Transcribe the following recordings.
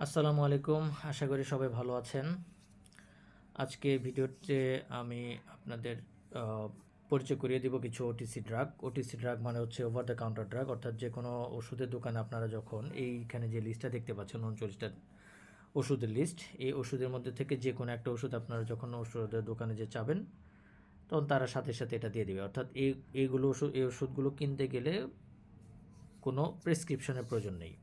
আসসালামু আলাইকুম। আশা করি সবাই ভালো আছেন। আজকে ভিডিওতে আমি আপনাদের আ পরিচয় করিয়ে দিব কিছু ওটিসি ড্রাগ। ওটিসি ড্রাগ মানে হচ্ছে ওভার দ্য কাউন্টার ড্রাগ, অর্থাৎ যেকোনো ওষুধের দোকানে আপনারা যখন এইখানে যে লিস্টটা দেখতে পাচ্ছেন ৩৯টা ওষুধের লিস্ট, এই ওষুধের মধ্যে থেকে যেকোনো একটা ওষুধ আপনারা যখন ওষুধের দোকানে যেয়ে চাবেন, তখন তারা সাথে, সাথে এটা দিয়ে দিবে। অর্থাৎ এই ওষুধগুলো কিনতে গেলে কোনো প্রেসক্রিপশনের প্রয়োজন নেই।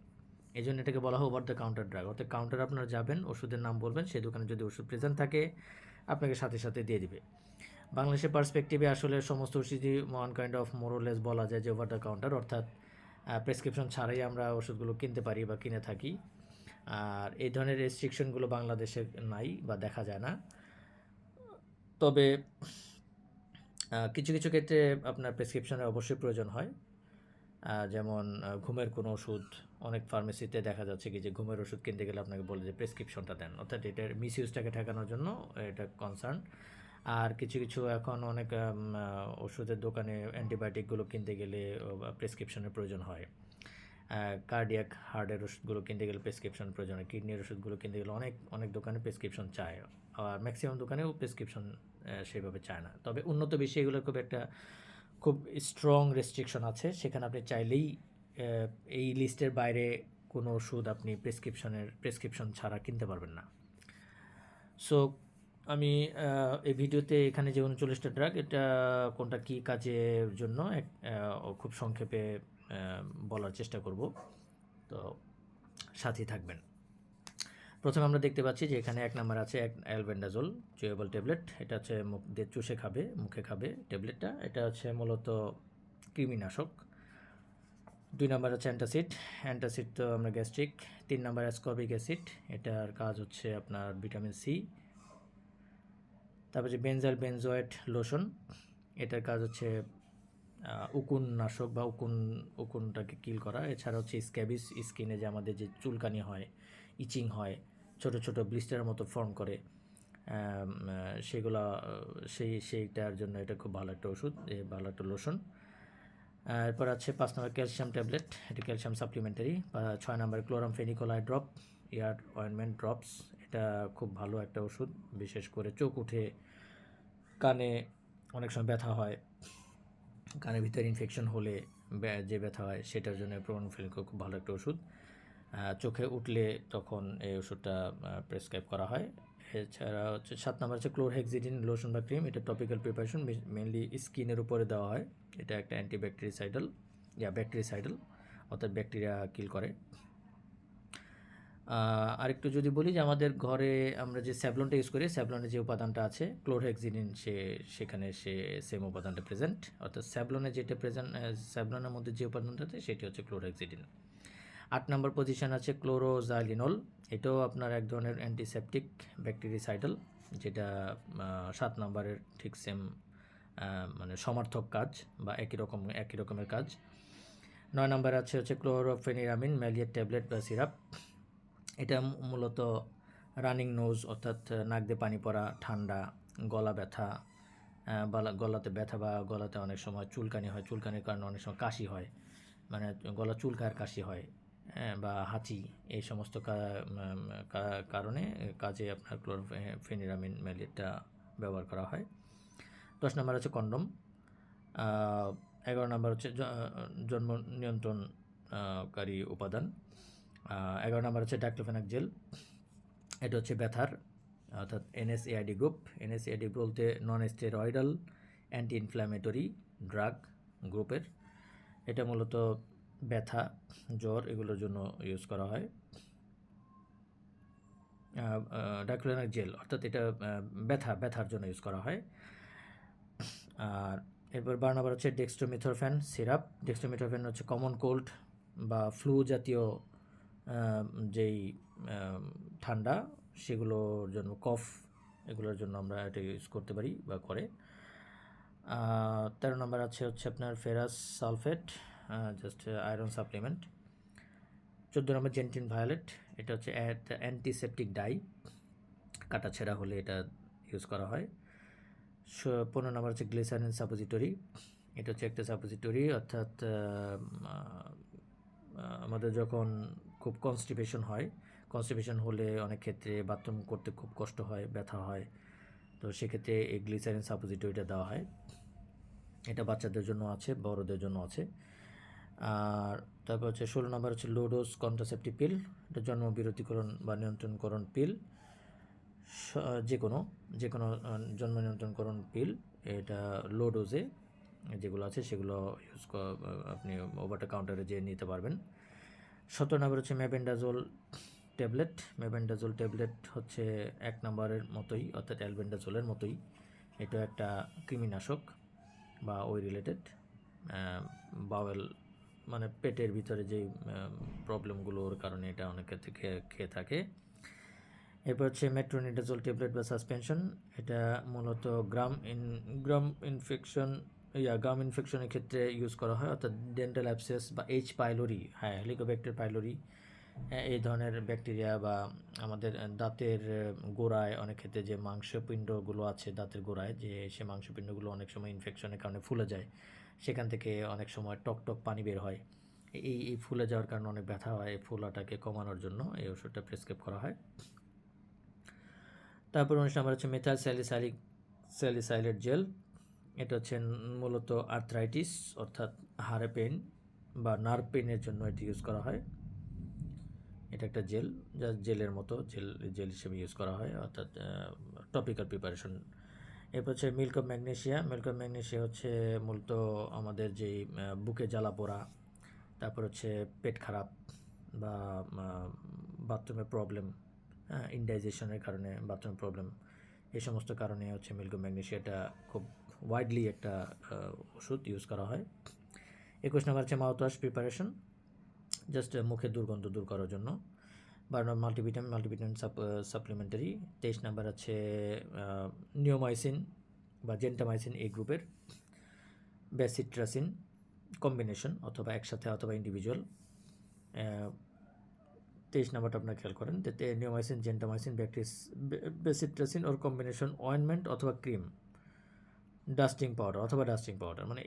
এজন্য এটাকে বলা হয় ওভার দ্য কাউন্টার ড্রাগ। অর্থাৎ কাউন্টারে আপনারা যাবেন, ওষুধের নাম বলবেন, সেই দোকানে যদি ওষুধ প্রেজেন্ট থাকে আপনাকে সাথে সাথে দিয়ে দিবে। বাংলাদেশের পার্সপেক্টিভে আসলে সমস্ত ওষুধই ওয়ান কাইন্ড অফ মোরলেস বলা যায় যে ওভার দ্য কাউন্টার, অর্থাৎ প্রেসক্রিপশন ছাড়াই আমরা ওষুধগুলো কিনতে পারি বা কিনে থাকি। আর এই ধরনের রেস্ট্রিকশনগুলো বাংলাদেশে নাই বা দেখা যায় না। তবে কিছু কিছু ক্ষেত্রে আপনার প্রেসক্রিপশনের অবশ্যই প্রয়োজন হয়। যেমন ঘুমের কোনো ওষুধ, অনেক ফার্মেসিতে দেখা যাচ্ছে কি যে ঘুমের ওষুধ কিনতে গেলে আপনাকে বলে যে প্রেসক্রিপশনটা দেন, অর্থাৎ এটার মিসইউজটাকে ঠেকানোর জন্য এটা কনসার্ন। আর কিছু কিছু এখন অনেক ওষুধের দোকানে অ্যান্টিবায়োটিকগুলো কিনতে গেলে প্রেসক্রিপশনের প্রয়োজন হয়। কার্ডিয়াক হার্টের ওষুধগুলো কিনতে গেলে প্রেসক্রিপশন প্রয়োজন হয়। কিডনির ওষুধগুলো কিনতে গেলে অনেক অনেক দোকানে প্রেসক্রিপশন চায়, আর ম্যাক্সিমাম দোকানেও প্রেসক্রিপশন সেভাবে চায় না। তবে উন্নত বিশ্বে এগুলোর খুব স্ট্রং রেস্ট্রিকশন আছে, সেখানে আপনি চাইলেই এই লিস্টের বাইরে কোনো ওষুধ আপনি প্রেসক্রিপশন ছাড়া কিনতে পারবেন না। সো আমি এই ভিডিওতে এখানে যে ৩৯টা ড্রাগ, এটা কোনটা কী কাজের জন্য খুব সংক্ষেপে বলার চেষ্টা করব। তো সাথেই থাকবেন। প্রথমে আমরা দেখতে পাচ্ছি যে এখানে ১ নাম্বার আছে অ্যালবেন্ডাজোল চুয়েবল ট্যাবলেট। এটা হচ্ছে মুখ দিয়ে মুখে খাবে ট্যাবলেটটা। এটা হচ্ছে মূলত কৃমিনাশক। ২ নাম্বার হচ্ছে অ্যান্টাসিড। অ্যান্টাসিড তো আমরা গ্যাস্ট্রিক। ৩ নাম্বার অ্যাসকর্বিক অ্যাসিড, এটার কাজ হচ্ছে আপনার ভিটামিন সি। তারপর যে বেনজাইল বেনজোয়েট লোশন, এটার কাজ হচ্ছে উকুন নাশক বা উকুনটাকে কিল করা। এছাড়া হচ্ছে স্ক্যাবিস, স্কিনে যে আমাদের যে চুলকানি হয়, ইচিং হয়, ছোট ছোট ব্লিস্টারের মতো ফর্ম করে, সেগুলা সেইটার জন্য এটা খুব ভালো একটা ওষুধ, ভালো একটা লোশন। এরপর আছে ৫ নম্বর ক্যালসিয়াম ট্যাবলেট, এটা ক্যালসিয়াম সাপ্লিমেন্টারি। ৬ নম্বর chloramphenicol eye drop, ear ointment drops, এটা খুব ভালো একটা ওষুধ, বিশেষ করে চোখ উঠে, কানে অনেক সময় ব্যথা হয়, কানের ভিতরে ইনফেকশন হলে যে ব্যথা হয় সেটার জন্য ক্লোরামফেনিকোল খুব ভালো একটা ওষুধ। চোখে উঠলে তখন এই ওষুধটা প্রেসক্রাইব করা হয়। এছাড়া হচ্ছে ৭ নম্বর হচ্ছে ক্লোরহেক্সিডিন লোশন বা ক্রিম, এটা টপিক্যাল প্রিপারেশন, মেনলি স্কিনের উপরে দেওয়া হয়। এটা একটা ব্যাকটেরিসাইডাল, অর্থাৎ ব্যাকটেরিয়া কিল করে। আরেকটু যদি বলি যে আমাদের ঘরে আমরা যে স্যাভলনটা ইউজ করি, স্যাভলনের যে উপাদানটা আছে ক্লোরহেক্সিডিন, সেখানে সেম উপাদানটা প্রেজেন্ট, অর্থাৎ স্যাভলনের মধ্যে যে উপাদানটা আছে সেটি হচ্ছে ক্লোরহেক্সিডিন। ৮ নম্বর পজিশন আছে ক্লোরোজাইলিনল, এটাও আপনার এক ধরনের অ্যান্টিসেপটিক ব্যাকটেরিসাইডাল, যেটা ৭ নম্বরের ঠিক সেম, মানে সমার্থক কাজ বা একই রকমের কাজ। ৯ নম্বর হচ্ছে ক্লোরোফেনিরামিন ম্যালিয়েট ট্যাবলেট বা সিরাপ। এটা মূলত রানিং নোজ, অর্থাৎ নাক দিয়ে পানি পড়া, ঠান্ডা, গলা ব্যথা, গলাতে ব্যথা বা গলাতে অনেক সময় চুলকানি হয়, চুলকানির কারণে অনেক সময় কাশি হয়, মানে গলা চুলকায় কাশি হয়, বা হাঁচি, এই সমস্ত কারণে কাজে আপনার ক্লোরোফেনিরামিন ম্যালিয়েটটা ব্যবহার করা হয়। ১০ নম্বর হচ্ছে কন্ডম। ১১ নম্বর হচ্ছে জন্ম নিয়ন্ত্রণকারী উপাদান। ১১ নম্বর হচ্ছে ডাইক্লোফেনাক জেল, এটা হচ্ছে ব্যথার, অর্থাৎ NSAID গ্রুপ। NSAID বলতে non steroidal anti inflammatory drug গ্রুপের। এটা মূলত ব্যথা, জ্বর এগুলোর জন্য ইউজ করা হয়। ডাইক্লোফেনাক জেল, অর্থাৎ এটা ব্যথার জন্য ইউজ করা হয়। আর এরপর ১২ নম্বর হচ্ছে ডেক্সট্রোমিথরফ্যান সিরাপ। ডেক্সট্রোমিথরফ্যান হচ্ছে কমন কোল্ড বা ফ্লু জাতীয় যেই ঠান্ডা, সেগুলোর জন্য, কফ, এগুলোর জন্য আমরা এটা ইউজ করতে পারি বা করে। ১৩ নম্বর হচ্ছে আপনার ferrous sulphate, just iron supplement. ১৪ নম্বর জেন্টিন ভায়োলেট, এটা হচ্ছে অ্যান্টিসেপটিক ডাই, কাটা ছেঁড়া হলে এটা ইউজ করা হয়। ১৫ নম্বর হচ্ছে গ্লিসারিন সাপোজিটরি, এটা হচ্ছে একটা সাপোজিটরি, অর্থাৎ আমাদের যখন খুব কনস্টিপেশন হয়, কনস্টিপেশন হলে অনেক ক্ষেত্রে বাথরুম করতে খুব কষ্ট হয়, ব্যথা হয়, তো সেক্ষেত্রে এই গ্লিসারিন সাপোজিটরিটা দেওয়া হয়। এটা বাচ্চাদের জন্য আছে, বড়দের জন্য আছে। আর তারপর হচ্ছে 16 নম্বর হচ্ছে লো ডোজ কন্ট্রাসেপটিভ পিল, এটা জন্মবিরতিকরণ বা নিয়ন্ত্রণকরণ পিল, যে কোনো জন্ম নিয়ন্ত্রণকরণ পিল, এটা লো ডোজে যেগুলো আছে সেগুলো আপনি ওভার দ্য কাউন্টারে যেয়ে নিতে পারবেন। 17 নম্বর হচ্ছে মেবেন্ডাজোল ট্যাবলেট। মেবেন্ডাজোল ট্যাবলেট হচ্ছে 1 নম্বরের মতোই, অর্থাৎ অ্যালবেন্ডাজোলের মতোই। এটা একটা কৃমিনাশক বা ওই রিলেটেড বাওয়েল, মানে পেটের ভিতরে যেই প্রবলেমগুলোর কারণে এটা অনেক ক্ষেত্রে খেয়ে থাকে। এরপর হচ্ছে মেট্রোনিডাজোল ট্যাবলেট বা সাসপেনশন, এটা মূলত গ্রাম ইনফেকশনের ক্ষেত্রে ইউজ করা হয়, অর্থাৎ ডেন্টাল অ্যাবসেস বা এইচ পাইলোরি, হেলিকোব্যাক্টার পাইলোরি, এই ধরনের ব্যাকটেরিয়া বা আমাদের দাঁতের গোড়ায় অনেক ক্ষেত্রে যে মাংসপিণ্ডগুলো আছে দাঁতের গোড়ায়, যে সে মাংসপিণ্ডগুলো অনেক সময় ইনফেকশনের কারণে ফুলে যায়, সেখান থেকে অনেক সময় টক পানি বের হয়। এই ফুলে যাওয়ার কারণে অনেক ব্যথা হয়, এই ফোলাটাকে কমানোর জন্য এই ওষুধটা প্রেসক্রাইব করা হয়। তারপর 19 নম্বর হচ্ছে মেথাইল স্যালিসাইলেট জেল। এটা হচ্ছে মূলত আর্থ্রাইটিস, অর্থাৎ হাড়ে পেন বা নার্ভ পেনের জন্য এটি ইউজ করা হয়। এটা একটা জেল, যা জেলের মতো জেল হিসেবে ইউজ করা হয়, অর্থাৎ টপিক্যাল প্রিপারেশন। এরপর হচ্ছে মিল্ক অফ ম্যাগনেশিয়া হচ্ছে মূলত আমাদের যেই বুকে জ্বালা পোড়া, তারপর হচ্ছে পেট খারাপ বা বাথরুমের প্রবলেম, ইনডাইজেশনের কারণে বাথরুম প্রবলেম, এই সমস্ত কারণে হচ্ছে মিল্ক অফ ম্যাগনেশিয়াটা খুব ওয়াইডলি একটা ওষুধ ইউজ করা হয়। 21 নম্বর হচ্ছে মাউথওয়াশ প্রিপারেশন, জাস্ট মুখের দুর্গন্ধ দূর করার জন্য। 12 নম্বর মাল্টিভিটামিন সাপ্লিমেন্টারি। 23 নাম্বার আছে নিওমাইসিন বা জেন্টামাইসিন এই গ্রুপের, বেসিট্রাসিন কম্বিনেশন অথবা একসাথে অথবা ইন্ডিভিজুয়াল। 23 নাম্বারটা আপনারা খেয়াল করেন, নিওমাইসিন, জেন্টামাইসিন, বেসিট্রাসিন ওর কম্বিনেশন অয়েনমেন্ট অথবা ক্রিম, ডাস্টিং পাউডার, মানে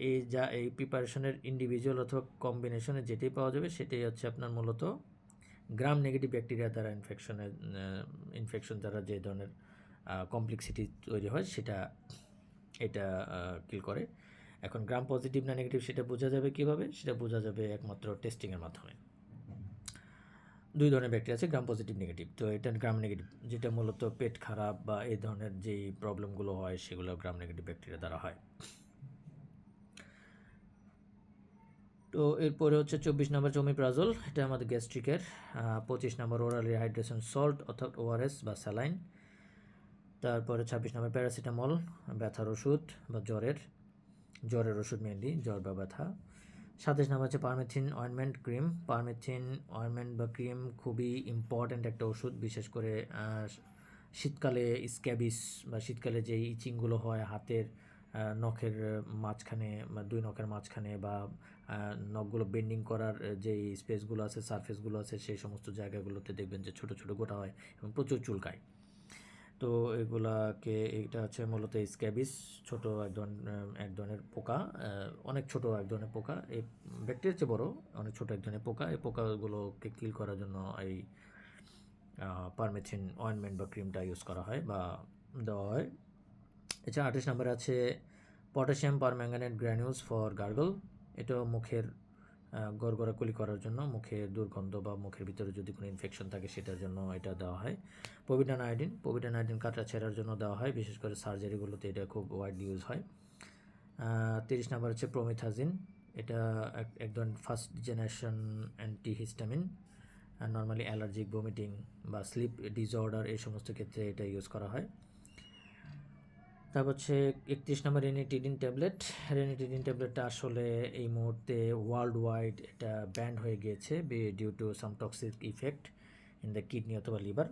এই প্রিপারেশনের ইন্ডিভিজুয়াল অথবা কম্বিনেশনে যেটাই পাওয়া যাবে সেটাই হচ্ছে আপনার মূলত গ্রাম নেগেটিভ ব্যাকটেরিয়া দ্বারা ইনফেকশন দ্বারা যে ধরনের কমপ্লেক্সিটি তৈরি হয় এটা কিল করে। এখন গ্রাম পজিটিভ না নেগেটিভ সেটা বোঝা যাবে কীভাবে? সেটা বোঝা যাবে একমাত্র টেস্টিংয়ের মাধ্যমে। 2 ধরনের ব্যাকটেরিয়া আছে, গ্রাম পজিটিভ, নেগেটিভ। তো এটা গ্রাম নেগেটিভ, যেটা মূলত পেট খারাপ বা এই ধরনের যেই প্রবলেমগুলো হয় সেগুলো গ্রাম নেগেটিভ ব্যাকটেরিয়া দ্বারা হয়। তো এরপরে হচ্ছে 24 নম্বর ওমিপ্রাজল, এটা আমাদের গ্যাস্ট্রিকের। 25 নম্বর ওরাল রিহাইড্রেশন সল্ট অর্থাৎ ওআরএস বা স্যালাইন। তারপরে 26 নম্বর প্যারাসিটামল, ব্যথার ওষুধ বা জ্বরের ওষুধ, মেনলি জ্বর বা ব্যথা। 27 নম্বর হচ্ছে permethrin ointment cream. Permethrin ointment বা ক্রিম খুবই ইম্পর্ট্যান্ট একটা ওষুধ, বিশেষ করে শীতকালে স্ক্যাবিস বা শীতকালে যে ইচিংগুলো হয় হাতের নখের মাঝখানে বা 2 নখের মাঝখানে বা নখগুলো বেন্ডিং করার যে স্পেসগুলো আছে, সারফেসগুলো আছে, সেই সমস্ত জায়গাগুলোতে দেখবেন যে ছোটো ছোটো গোটা হয় এবং প্রচুর চুলকায়। তো এটা হচ্ছে মূলত স্ক্যাবিস, ছোটো এক ধরনের পোকা, অনেক ছোটো এক ধরনের পোকা, এই ব্যাকটেরিয়ার চেয়ে বড়, অনেক ছোটো এক ধরনের পোকা। এই পোকাগুলোকে কিল করার জন্য এই পারমেথিন অয়েনমেন্ট বা ক্রিমটা ইউজ করা হয় বা দেওয়া হয়। এছাড়া 28 নম্বরে আছে potassium permanganate granules for gargle. এটাও মুখের গড়গড়াকলি করার জন্য, মুখের দুর্গন্ধ বা মুখের ভিতরে যদি কোনো ইনফেকশন থাকে সেটার জন্য এটা দেওয়া হয়। পোভিডান আয়োডিন কাটা ছেঁড়ার জন্য দেওয়া হয়, বিশেষ করে সার্জারিগুলোতে এটা খুব ওয়াইডলি ইউজ হয়। 30 নম্বর হচ্ছে প্রোমিথাজিন, এটা এক ধরনের first generation antihistamine, normally allergic, vomiting বা স্লিপ ডিসঅর্ডার এই সমস্ত ক্ষেত্রে এটা ইউজ করা হয়। তারপর হচ্ছে 31 নম্বর রেনিটিডিন ট্যাবলেটটা আসলে এই মুহূর্তে ওয়ার্ল্ড ওয়াইড এটা ব্যান্ড হয়ে গিয়েছে due to some toxic effect in the kidney অথবা লিভার।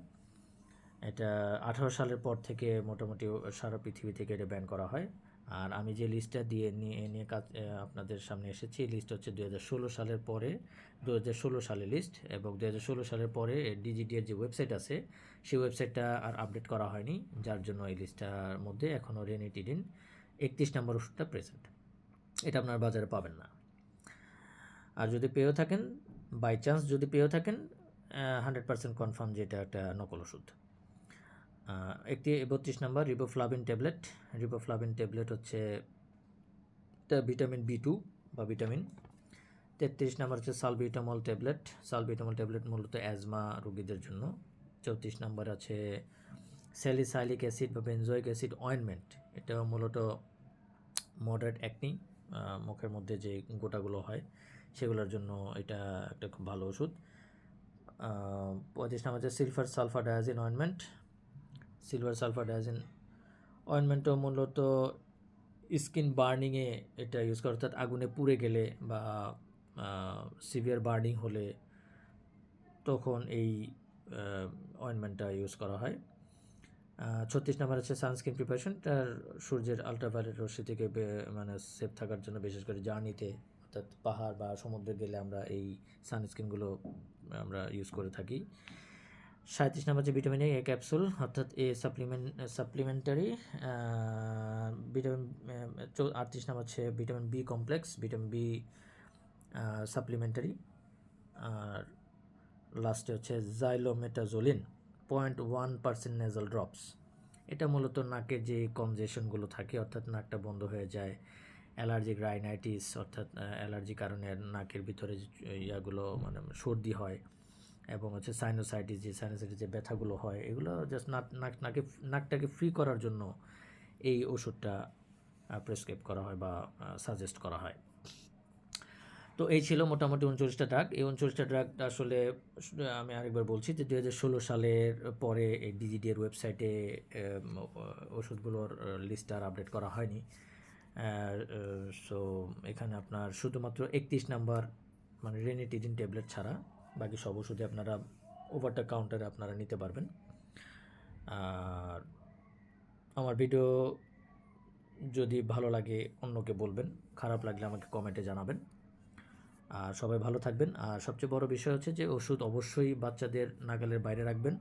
এটা 18 সালের পর থেকে মোটামুটি সারা পৃথিবী থেকে এটা ব্যান করা হয়। আর আমি যে লিস্টটা নিয়ে কাজ আপনাদের সামনে এসেছি, এই লিস্ট হচ্ছে 2016 সালের পরে, 2016 সালের লিস্ট, এবং 2016 সালের পরে ডিজিডিএর যে ওয়েবসাইট আছে সেই ওয়েবসাইটটা আর আপডেট করা হয়নি, যার জন্য এই লিস্টটার মধ্যে এখনও রেনিটিডিন 31 নম্বর ওষুধটা প্রেজেন্ট। এটা আপনার বাজারে পাবেন না। আর যদি পেয়েও থাকেন, বাই চান্স যদি পেয়েও থাকেন, 100% কনফার্ম যে এটা একটা নকল ওষুধ। 32 নম্বর রিবোফ্লাভিন ট্যাবলেট। রিবোফ্লাভিন ট্যাবলেট হচ্ছে এটা ভিটামিন B2 বা ভিটামিন। 33 নম্বর হচ্ছে সালবিউটামল ট্যাবলেট। সালবিউটামল ট্যাবলেট মূলত অ্যাজমা রোগীদের জন্য। 34 নম্বর আছে স্যালিসাইলিক অ্যাসিড বা বেনজোইক অ্যাসিড অয়েনমেন্ট। এটা মূলত মডারেট অ্যাকনি, মুখের মধ্যে যে গোটাগুলো হয় সেগুলোর জন্য এটা একটা খুব ভালো ওষুধ। 35 নম্বর হচ্ছে silver sulfadiazine ointment. Silver sulfadiazine অয়েনমেন্টও মূলত স্কিন বার্নিংয়ে এটা ইউজ করা, অর্থাৎ আগুনে পুড়ে গেলে বা সিভিয়ার বার্নিং হলে তখন এই অয়েনমেন্টটা ইউজ করা হয়। 36 নম্বর হচ্ছে সানস্ক্রিন প্রিপারেশন। এটার সূর্যের আলট্রাভায়োলেট রশ্মি থেকে মানে সেফ থাকার জন্য, বিশেষ করে জার্নিতে অর্থাৎ পাহাড় বা সমুদ্রে গেলে আমরা এই সানস্ক্রিনগুলো আমরা ইউজ করে থাকি। 37 নম্বর হচ্ছে ভিটামিন এ ক্যাপসুল, অর্থাৎ সাপ্লিমেন্টারি ভিটামিন। 38 নম্বর হচ্ছে vitamin B complex, vitamin B supplementary. আর লাস্টে হচ্ছে জাইলোমেটাজোলিন 0.1% নেজাল ড্রপস। এটা মূলত নাকের যে কনজেশনগুলো থাকে, অর্থাৎ নাকটা বন্ধ হয়ে যায়, অ্যালার্জিক রাইনাইটিস অর্থাৎ অ্যালার্জির কারণে নাকের ভিতরে ইয়াগুলো মানে সর্দি হয়, এবং হচ্ছে সাইনোসাইটিস যে ব্যথাগুলো হয়, এগুলো জাস্ট নাকটাকে ফ্রি করার জন্য এই ওষুধটা প্রেসক্রাইব করা হয় বা সাজেস্ট করা হয়। তো এই ছিল মোটামুটি 39টা ড্রাগ। এই 39টা ড্রাগটা আসলে আমি আরেকবার বলছি যে 2016 সালের পরে এই ডিজিডিএর ওয়েবসাইটে ওষুধগুলোর লিস্ট আর আপডেট করা হয়নি। সো এখানে আপনার শুধুমাত্র 31 নাম্বার মানে রেনিটিডিন ট্যাবলেট ছাড়া বাকি সব ওষুধে আপনারা ওভার দ্য কাউন্টারে আপনারা নিতে পারবেন। আর আমার ভিডিও যদি ভালো লাগে অন্যকে বলবেন, খারাপ লাগলে আমাকে কমেন্টে জানাবেন। আর সবাই ভালো থাকবেন। আর সবচেয়ে বড় বিষয় হচ্ছে যে ওষুধ অবশ্যই বাচ্চাদের নাগালের বাইরে রাখবেন।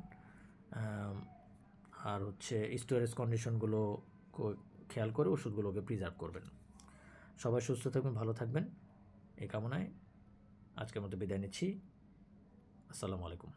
আর হচ্ছে স্টোরেজ কন্ডিশনগুলো খেয়াল করে ওষুধগুলোকে প্রিজার্ভ করবেন। সবাই সুস্থ থাকবেন, ভালো থাকবেন এই কামনায় আজকের মতো বিদায় নিচ্ছি। আসসালামু আলাইকুম।